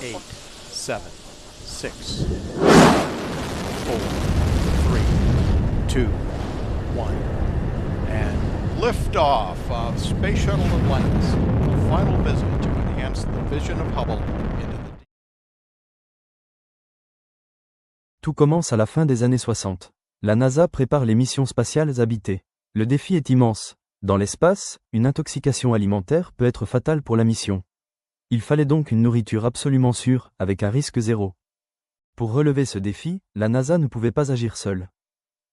8, 7, 6, 4, 3, 2, 1, and liftoff of Space Shuttle Atlantis, the final visit to enhance the vision of Hubble into the... Tout commence à la fin des années 60. La NASA prépare les missions spatiales habitées. Le défi est immense. Dans l'espace, une intoxication alimentaire peut être fatale pour la mission. Il fallait donc une nourriture absolument sûre, avec un risque zéro. Pour relever ce défi, la NASA ne pouvait pas agir seule.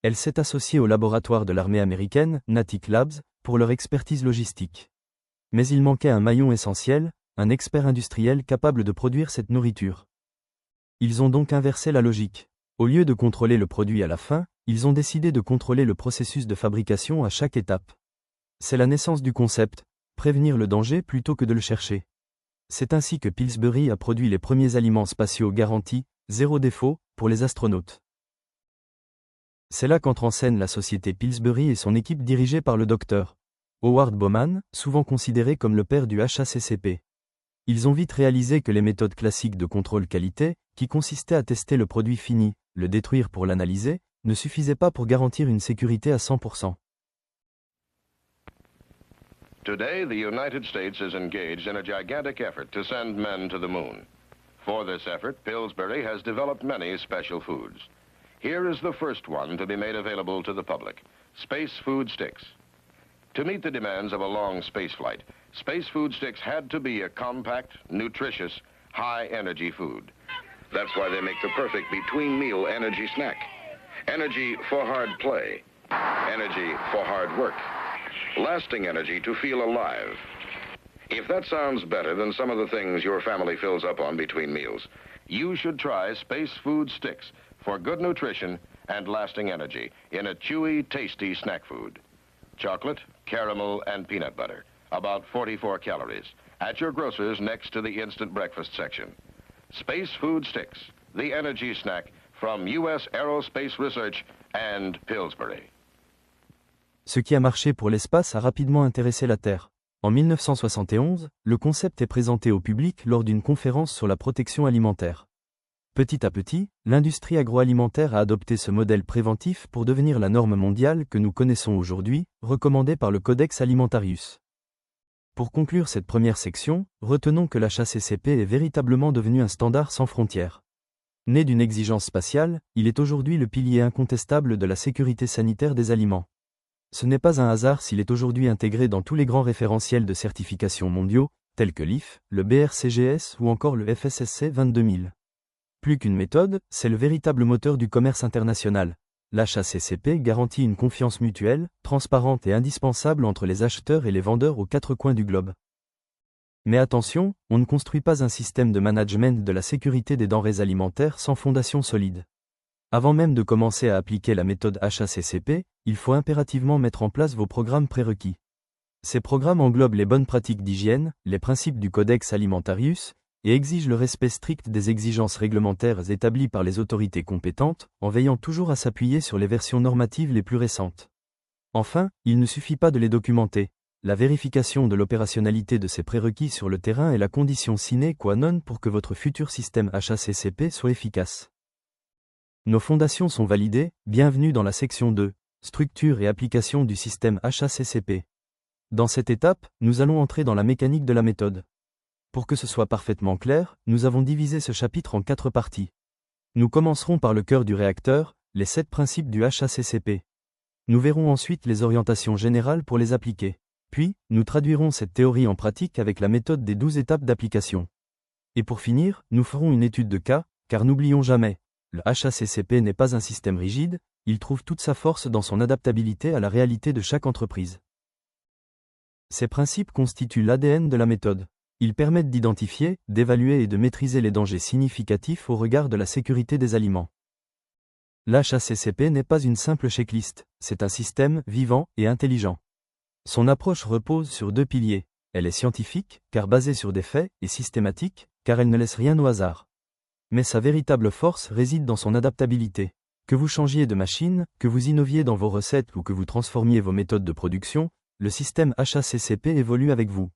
Elle s'est associée au laboratoire de l'armée américaine, Natick Labs, pour leur expertise logistique. Mais il manquait un maillon essentiel, un expert industriel capable de produire cette nourriture. Ils ont donc inversé la logique. Au lieu de contrôler le produit à la fin, ils ont décidé de contrôler le processus de fabrication à chaque étape. C'est la naissance du concept, prévenir le danger plutôt que de le chercher. C'est ainsi que Pillsbury a produit les premiers aliments spatiaux garantis, zéro défaut, pour les astronautes. C'est là qu'entre en scène la société Pillsbury et son équipe dirigée par le Dr. Howard Bowman, souvent considéré comme le père du HACCP. Ils ont vite réalisé que les méthodes classiques de contrôle qualité, qui consistaient à tester le produit fini, le détruire pour l'analyser, ne suffisaient pas pour garantir une sécurité à 100%. Today, the United States is engaged in a gigantic effort to send men to the moon. For this effort, Pillsbury has developed many special foods. Here is the first one to be made available to the public, Space Food Sticks. To meet the demands of a long space flight, Space Food Sticks had to be a compact, nutritious, high-energy food. That's why they make the perfect between-meal energy snack. Energy for hard play. Energy for hard work. Lasting energy to feel alive. If that sounds better than some of the things your family fills up on between meals, you should try Space Food Sticks for good nutrition and lasting energy in a chewy, tasty snack food. Chocolate, caramel, and peanut butter. About 44 calories. At your grocer's next to the instant breakfast section. Space Food Sticks, the energy snack from U.S. Aerospace Research and Pillsbury. Ce qui a marché pour l'espace a rapidement intéressé la Terre. En 1971, le concept est présenté au public lors d'une conférence sur la protection alimentaire. Petit à petit, l'industrie agroalimentaire a adopté ce modèle préventif pour devenir la norme mondiale que nous connaissons aujourd'hui, recommandée par le Codex Alimentarius. Pour conclure cette première section, retenons que l'HACCP est véritablement devenu un standard sans frontières. Né d'une exigence spatiale, il est aujourd'hui le pilier incontestable de la sécurité sanitaire des aliments. Ce n'est pas un hasard s'il est aujourd'hui intégré dans tous les grands référentiels de certification mondiaux, tels que l'IF, le BRCGS ou encore le FSSC 22000. Plus qu'une méthode, c'est le véritable moteur du commerce international. L'HACCP garantit une confiance mutuelle, transparente et indispensable entre les acheteurs et les vendeurs aux quatre coins du globe. Mais attention, on ne construit pas un système de management de la sécurité des denrées alimentaires sans fondation solide. Avant même de commencer à appliquer la méthode HACCP, il faut impérativement mettre en place vos programmes prérequis. Ces programmes englobent les bonnes pratiques d'hygiène, les principes du Codex Alimentarius, et exigent le respect strict des exigences réglementaires établies par les autorités compétentes, en veillant toujours à s'appuyer sur les versions normatives les plus récentes. Enfin, il ne suffit pas de les documenter. La vérification de l'opérationnalité de ces prérequis sur le terrain est la condition sine qua non pour que votre futur système HACCP soit efficace. Nos fondations sont validées, bienvenue dans la section 2, structure et application du système HACCP. Dans cette étape, nous allons entrer dans la mécanique de la méthode. Pour que ce soit parfaitement clair, nous avons divisé ce chapitre en 4 parties. Nous commencerons par le cœur du réacteur, les 7 principes du HACCP. Nous verrons ensuite les orientations générales pour les appliquer. Puis, nous traduirons cette théorie en pratique avec la méthode des 12 étapes d'application. Et pour finir, nous ferons une étude de cas, car n'oublions jamais, le HACCP n'est pas un système rigide, il trouve toute sa force dans son adaptabilité à la réalité de chaque entreprise. Ces principes constituent l'ADN de la méthode. Ils permettent d'identifier, d'évaluer et de maîtriser les dangers significatifs au regard de la sécurité des aliments. L'HACCP n'est pas une simple checklist, c'est un système vivant et intelligent. Son approche repose sur 2 piliers. Elle est scientifique, car basée sur des faits, et systématique, car elle ne laisse rien au hasard. Mais sa véritable force réside dans son adaptabilité. Que vous changiez de machine, que vous innoviez dans vos recettes ou que vous transformiez vos méthodes de production, le système HACCP évolue avec vous.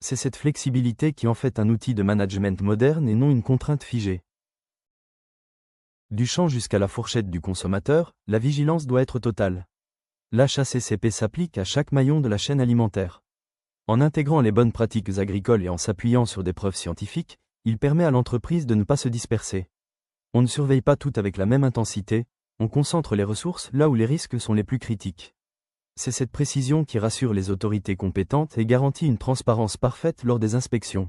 C'est cette flexibilité qui en fait un outil de management moderne et non une contrainte figée. Du champ jusqu'à la fourchette du consommateur, la vigilance doit être totale. L'HACCP s'applique à chaque maillon de la chaîne alimentaire. En intégrant les bonnes pratiques agricoles et en s'appuyant sur des preuves scientifiques, il permet à l'entreprise de ne pas se disperser. On ne surveille pas tout avec la même intensité, on concentre les ressources là où les risques sont les plus critiques. C'est cette précision qui rassure les autorités compétentes et garantit une transparence parfaite lors des inspections.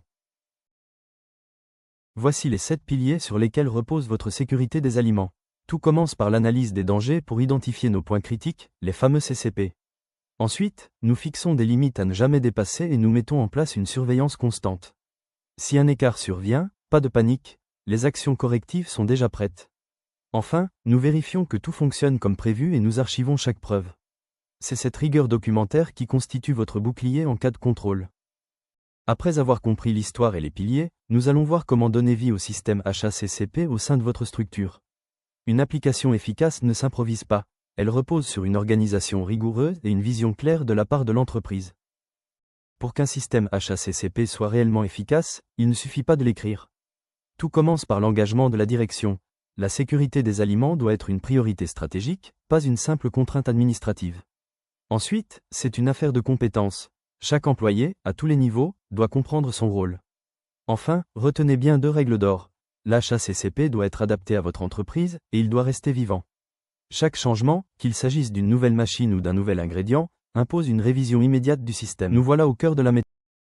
Voici les 7 piliers sur lesquels repose votre sécurité des aliments. Tout commence par l'analyse des dangers pour identifier nos points critiques, les fameux CCP. Ensuite, nous fixons des limites à ne jamais dépasser et nous mettons en place une surveillance constante. Si un écart survient, pas de panique, les actions correctives sont déjà prêtes. Enfin, nous vérifions que tout fonctionne comme prévu et nous archivons chaque preuve. C'est cette rigueur documentaire qui constitue votre bouclier en cas de contrôle. Après avoir compris l'histoire et les piliers, nous allons voir comment donner vie au système HACCP au sein de votre structure. Une application efficace ne s'improvise pas, elle repose sur une organisation rigoureuse et une vision claire de la part de l'entreprise. Pour qu'un système HACCP soit réellement efficace, il ne suffit pas de l'écrire. Tout commence par l'engagement de la direction. La sécurité des aliments doit être une priorité stratégique, pas une simple contrainte administrative. Ensuite, c'est une affaire de compétences. Chaque employé, à tous les niveaux, doit comprendre son rôle. Enfin, retenez bien 2 règles d'or. L'HACCP doit être adapté à votre entreprise et il doit rester vivant. Chaque changement, qu'il s'agisse d'une nouvelle machine ou d'un nouvel ingrédient, impose une révision immédiate du système. Nous voilà au cœur de la méthode.